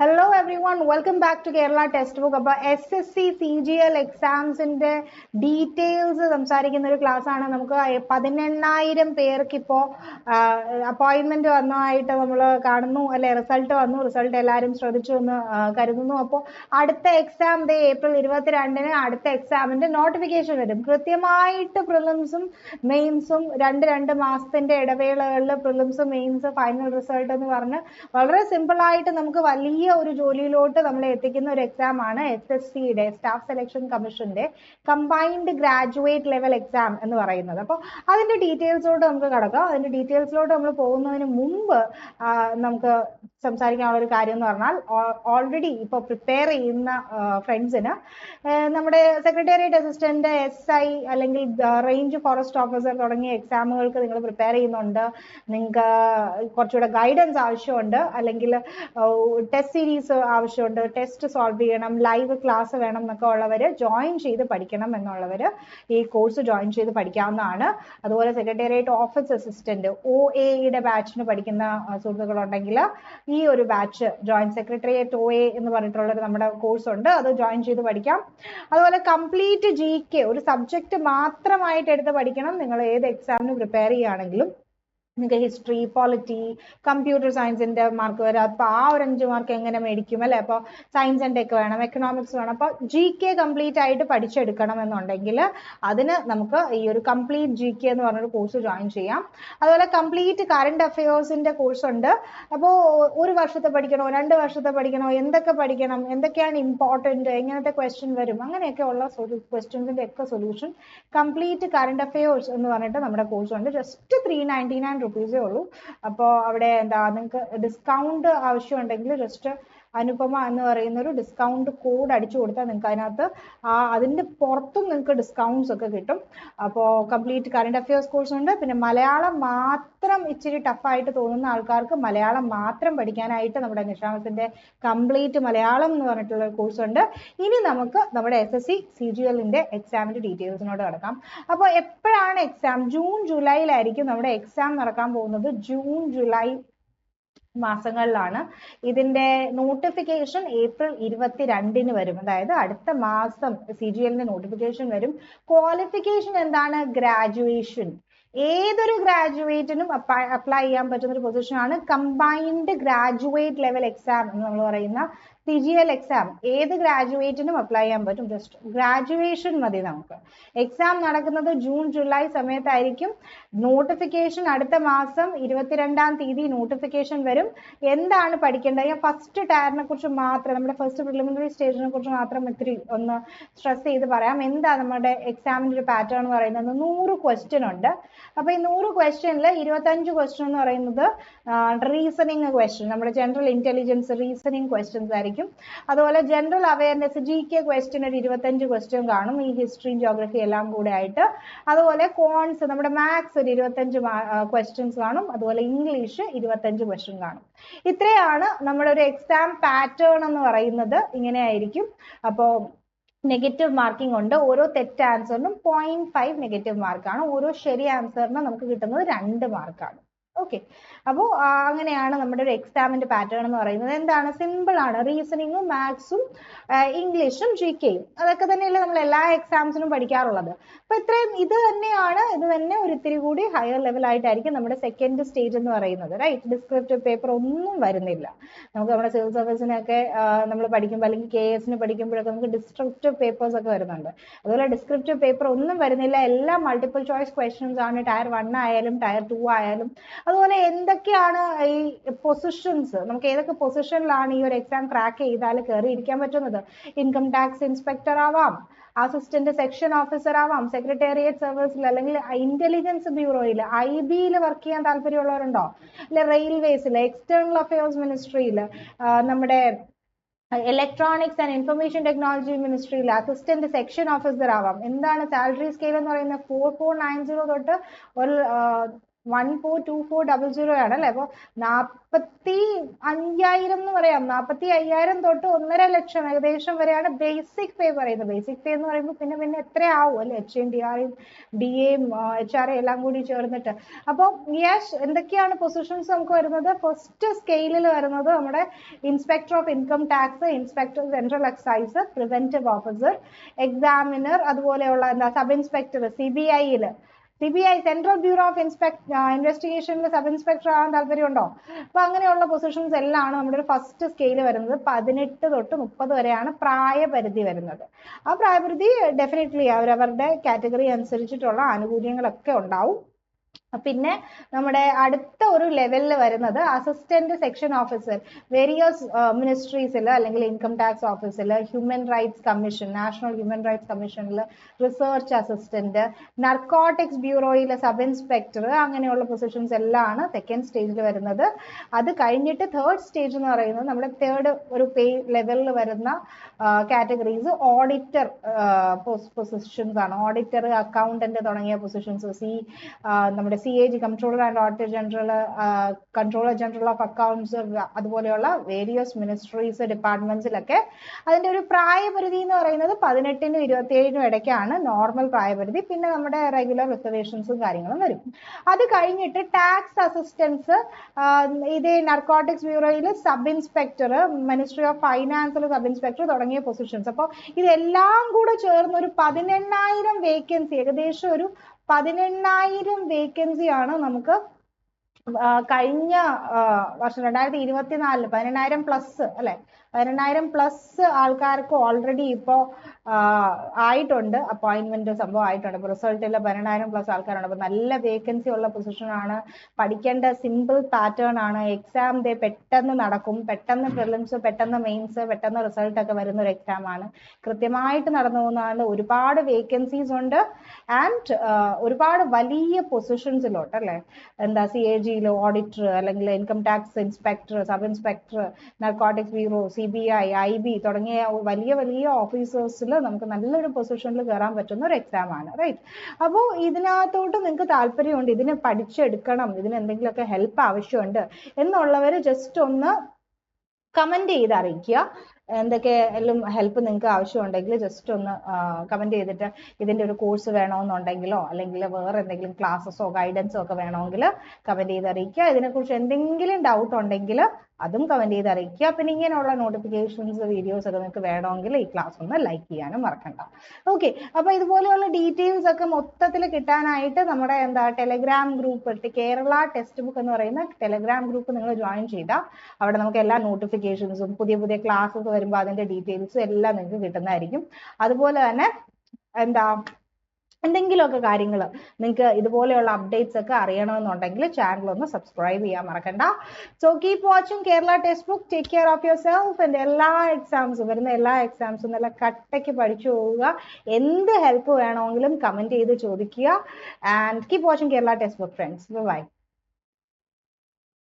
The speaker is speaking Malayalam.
Hello everyone, welcome back to Kerala Textbook. അപ്പോൾ SSC CGL എക്സാംസിന്റെ ഡീറ്റെയിൽസ് സംസാരിക്കുന്ന ഒരു ക്ലാസ് ആണ്. നമുക്ക് 18,000 പേർക്ക് ഇപ്പോൾ അപ്പോയിന്റ്മെന്റ് വന്നതായിട്ട് നമ്മൾ കാണുന്നു അല്ലെ. റിസൾട്ട് വന്നു, റിസൾട്ട് എല്ലാവരും ശ്രദ്ധിച്ചു എന്ന് കരുതുന്നു. അപ്പോൾ അടുത്ത എക്സാം ഏപ്രിൽ 22-ന് അടുത്ത എക്സാമിന്റെ നോട്ടിഫിക്കേഷൻ വരും. കൃത്യമായിട്ട് പ്രിലിംസും മെയിൻസും രണ്ട് മാസത്തിന്റെ ഇടവേളകളിൽ പ്രിലിംസ് മെയിൻസ് ഫൈനൽ റിസൾട്ട് എന്ന് പറഞ്ഞ് വളരെ സിമ്പിൾ ആയിട്ട് നമുക്ക് വലിയ ഒരു ജോലിയിലോട്ട് നമ്മളെ എത്തിക്കുന്ന ഒരു എക്സാം ആണ് SSCയുടെ സ്റ്റാഫ് സെലക്ഷൻ കമ്മീഷന്റെ കമ്പൈൻഡ് ഗ്രാജുവേറ്റ് ലെവൽ എക്സാം എന്ന് പറയുന്നത്. അപ്പോൾ അതിന്റെ ഡീറ്റെയിൽസിലോട്ട് നമുക്ക് കടക്കാം. അതിന്റെ ഡീറ്റെയിൽസിലോട്ട് നമ്മൾ പോകുന്നതിന് മുമ്പ് നമുക്ക് സംസാരിക്കാനുള്ള ഒരു കാര്യം എന്ന് പറഞ്ഞാൽ, ഓൾറെഡി ഇപ്പോൾ പ്രിപ്പയർ ചെയ്യുന്ന ഫ്രണ്ട്സിന് നമ്മുടെ സെക്രട്ടേറിയറ്റ് അസിസ്റ്റന്റ്, SI അല്ലെങ്കിൽ റേഞ്ച് ഫോറസ്റ്റ് ഓഫീസർ തുടങ്ങിയ എക്സാമുകൾക്ക് നിങ്ങൾ പ്രിപ്പയർ ചെയ്യുന്നുണ്ട്, നിങ്ങൾക്ക് കുറച്ചുകൂടെ ഗൈഡൻസ് ആവശ്യമുണ്ട്, അല്ലെങ്കിൽ ടെസ്റ്റ് സീരീസ് ആവശ്യമുണ്ട്, ടെസ്റ്റ് സോൾവ് ചെയ്യണം, ലൈവ് ക്ലാസ് വേണം എന്നൊക്കെ ഉള്ളവർ ജോയിൻ ചെയ്ത് പഠിക്കണം എന്നുള്ളവർ ഈ കോഴ്സ് ജോയിൻ ചെയ്ത് പഠിക്കാവുന്നതാണ്. അതുപോലെ സെക്രട്ടേറിയറ്റ് ഓഫീസ് അസിസ്റ്റന്റ് OAയുടെ ബാച്ചിന് പഠിക്കുന്ന സുഹൃത്തുക്കളുണ്ടെങ്കിൽ ഈ ഒരു ബാച്ച് ജോയിൻ സെക്രട്ടേറിയറ്റ് OA എന്ന് പറഞ്ഞിട്ടുള്ളൊരു നമ്മുടെ കോഴ്സ് ഉണ്ട്, അത് ജോയിൻ ചെയ്ത് പഠിക്കാം. അതുപോലെ കംപ്ലീറ്റ് GK ഒരു സബ്ജക്ട് മാത്രമായിട്ട് എടുത്ത് പഠിക്കണം. നിങ്ങൾ ഏത് എക്സാമിന് പ്രിപ്പയർ ചെയ്യുകയാണെങ്കിലും നിങ്ങൾക്ക് ഹിസ്റ്ററി, പോളിറ്റി, കമ്പ്യൂട്ടർ സയൻസിന്റെ മാർക്ക് വരും. അപ്പൊ ആ ഒരു 5 മാർക്ക് എങ്ങനെ മേടിക്കും അല്ലെ. അപ്പോൾ സയൻസ് ആൻഡ് ടെക് വേണം, എക്കണോമിക്സ് വേണം. അപ്പോൾ GK കംപ്ലീറ്റ് ആയിട്ട് പഠിച്ചെടുക്കണം എന്നുണ്ടെങ്കിൽ അതിന് നമുക്ക് ഈ ഒരു കംപ്ലീറ്റ് GK എന്ന് പറഞ്ഞൊരു കോഴ്സ് ജോയിൻ ചെയ്യാം. അതുപോലെ കംപ്ലീറ്റ് കറണ്ട് അഫയേഴ്സിന്റെ കോഴ്സ് ഉണ്ട്. അപ്പോൾ ഒരു വർഷത്തെ പഠിക്കണോ, 2 വർഷത്തെ പഠിക്കണോ, എന്തൊക്കെ പഠിക്കണം, എന്തൊക്കെയാണ് ഇമ്പോർട്ടന്റ്, എങ്ങനത്തെ ക്വസ്റ്റ്യൻ വരും, അങ്ങനെയൊക്കെ ഉള്ള ക്വസ്റ്റ്യൻസിന്റെ ഒക്കെ സൊല്യൂഷൻ കംപ്ലീറ്റ് കറണ്ട് അഫയേഴ്സ് എന്ന് പറഞ്ഞിട്ട് നമ്മുടെ കോഴ്സ് ഉണ്ട്. ജസ്റ്റ് 399 റുപ്പീസേ ഉള്ളൂ. അപ്പോൾ അവിടെ നിങ്ങൾക്ക് ഡിസ്കൗണ്ട് ആവശ്യമുണ്ടെങ്കിൽ ജസ്റ്റ് അനുപമ എന്ന് പറയുന്ന ഒരു ഡിസ്കൗണ്ട് കോഡ് അടിച്ചു കൊടുത്താൽ നിങ്ങൾക്ക് അതിനകത്ത് അതിന്റെ പുറത്തും നിങ്ങൾക്ക് ഡിസ്കൗണ്ട്സ് ഒക്കെ കിട്ടും. അപ്പോൾ കംപ്ലീറ്റ് കറണ്ട് അഫയേഴ്സ് കോഴ്സ് ഉണ്ട്. പിന്നെ മലയാളം മാത്രം ഇച്ചിരി ടഫായിട്ട് തോന്നുന്ന ആൾക്കാർക്ക് മലയാളം മാത്രം പഠിക്കാനായിട്ട് നമ്മുടെ നിഷാമത്തിന്റെ കംപ്ലീറ്റ് മലയാളം എന്ന് പറഞ്ഞിട്ടുള്ള കോഴ്സ് ഉണ്ട്. ഇനി നമുക്ക് നമ്മുടെ SSC CGLന്റെ എക്സാമിന്റെ ഡീറ്റെയിൽസിനോട് കിടക്കാം. അപ്പോൾ എപ്പോഴാണ് എക്സാം? ജൂൺ ജൂലൈയിലായിരിക്കും നമ്മുടെ എക്സാം നടക്കാൻ പോകുന്നത്. ജൂൺ ജൂലൈ മാസങ്ങളിലാണ്. ഇതിന്റെ നോട്ടിഫിക്കേഷൻ ഏപ്രിൽ 22-ന് വരും. അതായത് അടുത്ത മാസം CGLന്റെ നോട്ടിഫിക്കേഷൻ വരും. ക്വാളിഫിക്കേഷൻ എന്താണ്? ഗ്രാജുവേഷൻ. ഏതൊരു ഗ്രാജുവേറ്റിനും അപ്ലൈ ചെയ്യാൻ പറ്റുന്ന ഒരു പൊസിഷൻ ആണ് കമ്പൈൻഡ് ഗ്രാജുവേറ്റ് ലെവൽ എക്സാം എന്ന് നമ്മൾ പറയുന്ന CGL എക്സാം. ഏത് ഗ്രാജുവേറ്റിനും അപ്ലൈ ചെയ്യാൻ പറ്റും. ജസ്റ്റ് ഗ്രാജുവേഷൻ മതി നമുക്ക്. എക്സാം നടക്കുന്നത് ജൂൺ ജൂലൈ സമയത്തായിരിക്കും. നോട്ടിഫിക്കേഷൻ അടുത്ത മാസം 22-ാം തീയതി നോട്ടിഫിക്കേഷൻ വരും. എന്താണ് പഠിക്കേണ്ടത്? ഫസ്റ്റ് ടയറിനെ കുറിച്ച് മാത്രം, നമ്മുടെ ഫസ്റ്റ് പ്രിലിമിനറി സ്റ്റേജിനെ കുറിച്ച് മാത്രം ഇത്തിരി ഒന്ന് സ്ട്രെസ് ചെയ്ത് പറയാം. എന്താ നമ്മുടെ എക്സാമിന്റെ ഒരു പാറ്റേൺ എന്ന് പറയുന്നത്? 100 ക്വസ്റ്റ്യൻ ഉണ്ട്. അപ്പൊ ഈ 100 ക്വസ്റ്റ്യനിൽ 25 ക്വസ്റ്റ്യൻ എന്ന് പറയുന്നത് റീസണിങ് ക്വസ്റ്റ്യൻ, നമ്മുടെ ജനറൽ ഇന്റലിജൻസ് റീസണിങ് ക്വസ്റ്റ്യൻസ് ആയിരിക്കും. അതുപോലെ ജനറൽ അവയർനെസ് GK ക്വസ്റ്റ്യൻ ഒരു 25 ക്വസ്റ്റ്യൻ കാണും, ഈ ഹിസ്റ്ററിയും ജോഗ്രഫി എല്ലാം കൂടെ ആയിട്ട്. അതുപോലെ കോൺസ്, നമ്മുടെ മാത്സ് ഒരു 25 ക്വസ്റ്റ്യൻസ് കാണും. അതുപോലെ ഇംഗ്ലീഷ് 25 ക്വസ്റ്റ്യൻ കാണും. ഇത്രയാണ് നമ്മുടെ ഒരു എക്സാം പാറ്റേൺ എന്ന് പറയുന്നത്. ഇങ്ങനെയായിരിക്കും. അപ്പോൾ നെഗറ്റീവ് മാർക്കിംഗ് ഉണ്ട്. ഓരോ തെറ്റ് ആൻസറിനും 0.5 നെഗറ്റീവ് മാർക്കാണ്. ഓരോ ശരി ആൻസറിനും നമുക്ക് കിട്ടുന്നത് 2 മാർക്കാണ്. ഓക്കെ. അപ്പോൾ അങ്ങനെയാണ് നമ്മുടെ ഒരു എക്സാമിന്റെ പാറ്റേൺ എന്ന് പറയുന്നത്. എന്താണ്? സിമ്പിൾ ആണ്. റീസണിങ്ങും മാത്സും ഇംഗ്ലീഷും GKയും അതൊക്കെ തന്നെയല്ലേ നമ്മൾ എല്ലാ എക്സാംസിനും പഠിക്കാറുള്ളത്. അപ്പൊ ഇത്രയും ഇത് തന്നെ ഒരു ഇത്തിരി കൂടി ഹയർ ലെവൽ ആയിട്ടായിരിക്കും നമ്മുടെ സെക്കൻഡ് സ്റ്റേജ് എന്ന് പറയുന്നത്. റൈറ്റ്. ഡിസ്ക്രിപ്റ്റീവ് പേപ്പർ ഒന്നും വരുന്നില്ല. നമുക്ക് നമ്മുടെ സിവിൽ സർവീസിനൊക്കെ നമ്മൾ പഠിക്കുമ്പോൾ, അല്ലെങ്കിൽ KS പഠിക്കുമ്പോഴൊക്കെ നമുക്ക് ഡിസ്ക്രിപ്റ്റീവ് പേപ്പേഴ്സ് ഒക്കെ വരുന്നുണ്ട്. അതുപോലെ ഡിസ്ക്രിപ്റ്റീവ് പേപ്പർ ഒന്നും വരുന്നില്ല. എല്ലാം മൾട്ടിപ്പിൾ ചോയ്സ് ക്വസ്റ്റ്യൻസ് ആണ്. ടയർ 1 ആയാലും ടയർ 2 ആയാലും. അതുപോലെ എന്തൊക്കെയാണ് ഈ പൊസിഷൻസ്, നമുക്ക് ഏതൊക്കെ പൊസിഷനിലാണ് ഈ ഒരു എക്സാം ക്രാക്ക് ചെയ്താൽ കയറിയിരിക്കാൻ പറ്റുന്നത്? ഇൻകം ടാക്സ് ഇൻസ്പെക്ടർ ആവാം, അസിസ്റ്റന്റ് സെക്ഷൻ ഓഫീസർ ആവാം, സെക്രട്ടേറിയറ്റ് സർവീസിൽ അല്ലെങ്കിൽ ഇന്റലിജൻസ് ബ്യൂറോയിൽ IB-യിൽ വർക്ക് ചെയ്യാൻ താല്പര്യമുള്ളവരുണ്ടോ? അല്ലെ റെയിൽവേസിൽ, എക്സ്റ്റേണൽ അഫയേഴ്സ് മിനിസ്ട്രിയിൽ, നമ്മുടെ ഇലക്ട്രോണിക്സ് ആൻഡ് ഇൻഫർമേഷൻ ടെക്നോളജി മിനിസ്ട്രിയിൽ അസിസ്റ്റന്റ് സെക്ഷൻ ഓഫീസർ ആവാം. എന്താണ് സാലറി സ്കെയിൽ എന്ന് പറയുന്നത്? 4490 തൊട്ട് ഒരു 142400 ആണ് അല്ലേ. അപ്പോൾ 45,000 എന്ന് പറയാം, 45,000 തൊട്ട് 1.5 ലക്ഷം ഏകദേശം വരെയാണ് ബേസിക് പേ പറയുന്നത്. ബേസിക് പേ എന്ന് പറയുമ്പോൾ പിന്നെ എത്രയാവും അല്ലെ, HNDR DA HR എല്ലാം കൂടി ചേർന്നിട്ട്. അപ്പോൾ യെസ്, എന്തൊക്കെയാണ് പൊസിഷൻസ് നമുക്ക് വരുന്നത്? ഫസ്റ്റ് സ്കെയിലിൽ വരുന്നത് നമ്മുടെ inspector of income tax, inspector central excise, preventive officer, examiner, അതുപോലെയുള്ള എന്താ sub inspector CBI central bureau of ഇൻവെസ്റ്റിഗേഷനിൽ സബ് ഇൻസ്പെക്ടർ ആവാൻ താല്പര്യമുണ്ടോ? അപ്പൊ അങ്ങനെയുള്ള പൊസിഷൻസ് എല്ലാം ആണ് നമ്മുടെ ഒരു ഫസ്റ്റ് സ്കെയിൽ വരുന്നത്. 18 തൊട്ട് 30 വരെയാണ് പ്രായപരിധി വരുന്നത്. ആ പ്രായപരിധി ഡെഫിനറ്റ്ലി അവരവരുടെ കാറ്റഗറി അനുസരിച്ചിട്ടുള്ള ആനുകൂല്യങ്ങളൊക്കെ ഉണ്ടാവും. പിന്നെ നമ്മുടെ അടുത്ത ഒരു ലെവലിൽ വരുന്നത് അസിസ്റ്റന്റ് സെക്ഷൻ ഓഫീസർ, വേരിയസ് മിനിസ്ട്രീസിൽ അല്ലെങ്കിൽ ഇൻകം ടാക്സ് ഓഫീസിൽ, human rights commission, national human rights കമ്മീഷനിൽ റിസർച്ച് അസിസ്റ്റന്റ്, നർക്കോട്ടിക്സ് ബ്യൂറോയിലെ സബ് ഇൻസ്പെക്ടർ, അങ്ങനെയുള്ള പൊസിഷൻസ് എല്ലാം ആണ് സെക്കൻഡ് സ്റ്റേജിൽ വരുന്നത്. അത് കഴിഞ്ഞിട്ട് തേർഡ് സ്റ്റേജ് എന്ന് പറയുന്നത് നമ്മുടെ തേർഡ് ഒരു പേ ലെവലിൽ വരുന്ന കാറ്റഗറീസ് ഓഡിറ്റർ പൊസിഷൻസ് ആണ്. ഓഡിറ്റർ, അക്കൗണ്ടന്റ് തുടങ്ങിയ പൊസിഷൻസ്, നമ്മുടെ CAG controller and auditor general, controller general of accounts, അതുപോലെയുള്ള വേരിയസ് മിനിസ്ട്രീസ് ഡിപ്പാർട്ട്മെന്റ്സിലൊക്കെ അതിന്റെ ഒരു പ്രായപരിധി എന്ന് പറയുന്നത് 18 നും 27 നും ഇടയ്ക്കാണ് നോർമൽ പ്രായപരിധി. പിന്നെ നമ്മുടെ റെഗുലർ റിസർവേഷൻസും കാര്യങ്ങളും വരും. അത് കഴിഞ്ഞിട്ട് ടാക്സ് അസിസ്റ്റൻസ്, ഇതേ നർക്കോട്ടിക്സ് ബ്യൂറോയിൽ സബ് ഇൻസ്പെക്ടർ, മിനിസ്ട്രി ഓഫ് ഫൈനാൻസിൽ സബ് ഇൻസ്പെക്ടർ തുടങ്ങിയ പൊസിഷൻസ്. അപ്പോൾ ഇതെല്ലാം കൂടെ ചേർന്ന് ഒരു 18,000 വേക്കൻസി, ഏകദേശം ഒരു 18,000 വേക്കൻസി ആണ് നമുക്ക് കഴിഞ്ഞ വർഷം 2024 18,000 പ്ലസ് അല്ലെ, 18,000 പ്ലസ് ആൾക്കാർക്ക് ഓൾറെഡി ഇപ്പോ ആയിട്ടുണ്ട്, അപ്പോയിന്റ്മെന്റ് സംഭവം ആയിട്ടുണ്ട്. ഇപ്പൊ റിസൾട്ടിൽ 18,000 പ്ലസ് ആൾക്കാരുണ്ട്. അപ്പൊ നല്ല വേക്കൻസി ഉള്ള പൊസിഷൻ ആണ്. പഠിക്കേണ്ട സിമ്പിൾ പാറ്റേൺ ആണ്. എക്സാം പെട്ടെന്ന് നടക്കും, പെട്ടെന്ന് പ്രിലിംസ്, പെട്ടെന്ന് മെയിൻസ്, പെട്ടെന്ന് റിസൾട്ട് ഒക്കെ വരുന്ന ഒരു എക്സാം ആണ്. കൃത്യമായിട്ട് നടന്നു പോകുന്നതാണ്. ഒരുപാട് വേക്കൻസീസ് ഉണ്ട് ആൻഡ് ഒരുപാട് വലിയ പൊസിഷൻസിലോട്ട് അല്ലെ, എന്താ CAG-ലോ ഓഡിറ്റർ, അല്ലെങ്കിൽ income tax inspector, sub inspector, narcotics bureau, CBI, IB തുടങ്ങിയ വലിയ വലിയ ഓഫീസേഴ്സിൽ നമുക്ക് നല്ലൊരു പൊസിഷനിൽ കയറാൻ പറ്റുന്ന ഒരു എക്സാം ആണ്. റൈറ്റ്. അപ്പോൾ ഇതിനകത്തോട്ട് നിങ്ങൾക്ക് താല്പര്യമുണ്ട്, ഇതിന് പഠിച്ചെടുക്കണം, ഇതിന് എന്തെങ്കിലുമൊക്കെ ഹെൽപ്പ് ആവശ്യമുണ്ട് എന്നുള്ളവർ ജസ്റ്റ് ഒന്ന് കമന്റ് ചെയ്ത് അറിയിക്കുക. എന്തൊക്കെയെല്ലാം ഹെൽപ്പ് നിങ്ങൾക്ക് ആവശ്യമുണ്ടെങ്കിൽ ജസ്റ്റ് ഒന്ന് കമന്റ് ചെയ്തിട്ട് ഇതിന്റെ ഒരു കോഴ്സ് വേണമെന്നുണ്ടെങ്കിലോ അല്ലെങ്കിൽ വേറെ എന്തെങ്കിലും ക്ലാസ്സസോ ഗൈഡൻസോ ഒക്കെ വേണമെങ്കിൽ കമന്റ് ചെയ്ത് അറിയിക്കുക. ഇതിനെക്കുറിച്ച് എന്തെങ്കിലും ഡൗട്ട് ഉണ്ടെങ്കിൽ അതും കമന്റ് ചെയ്ത് അറിയിക്കുക. പിന്നെ ഇങ്ങനെയുള്ള നോട്ടിഫിക്കേഷൻസ്, വീഡിയോസ് ഒക്കെ നിങ്ങൾക്ക് വേണമെങ്കിൽ ഈ ക്ലാസ് ഒന്ന് ലൈക്ക് ചെയ്യാനും മറക്കണ്ട. ഓക്കെ, അപ്പൊ ഇതുപോലെയുള്ള ഡീറ്റെയിൽസ് ഒക്കെ മൊത്തത്തിൽ കിട്ടാനായിട്ട് നമ്മുടെ Telegram group, Kerala text book എന്ന് പറയുന്ന ടെലഗ്രാം ഗ്രൂപ്പ് നിങ്ങൾ ജോയിൻ ചെയ്താൽ അവിടെ നമുക്ക് എല്ലാ നോട്ടിഫിക്കേഷൻസും പുതിയ പുതിയ ക്ലാസ്സസ് വരുമ്പോൾ അതിന്റെ ഡീറ്റെയിൽസും എല്ലാം നിങ്ങൾക്ക് കിട്ടുന്നതായിരിക്കും. അതുപോലെ തന്നെ എന്തെങ്കിലുമൊക്കെ കാര്യങ്ങൾ നിങ്ങൾക്ക് ഇതുപോലെയുള്ള അപ്ഡേറ്റ്സ് ഒക്കെ അറിയണമെന്നുണ്ടെങ്കിൽ ചാനൽ ഒന്ന് സബ്സ്ക്രൈബ് ചെയ്യാൻ മറക്കണ്ട. So keep watching Kerala text book. Take care of your self. And എല്ലാ എക്സാംസും വരുന്ന എല്ലാ എക്സാംസും നല്ല കട്ടയ്ക്ക് പഠിച്ചു പോവുക. എന്ത് ഹെൽപ്പ് വേണമെങ്കിലും കമന്റ് ചെയ്ത് ചോദിക്കുക. And keep watching Kerala text book friends. By.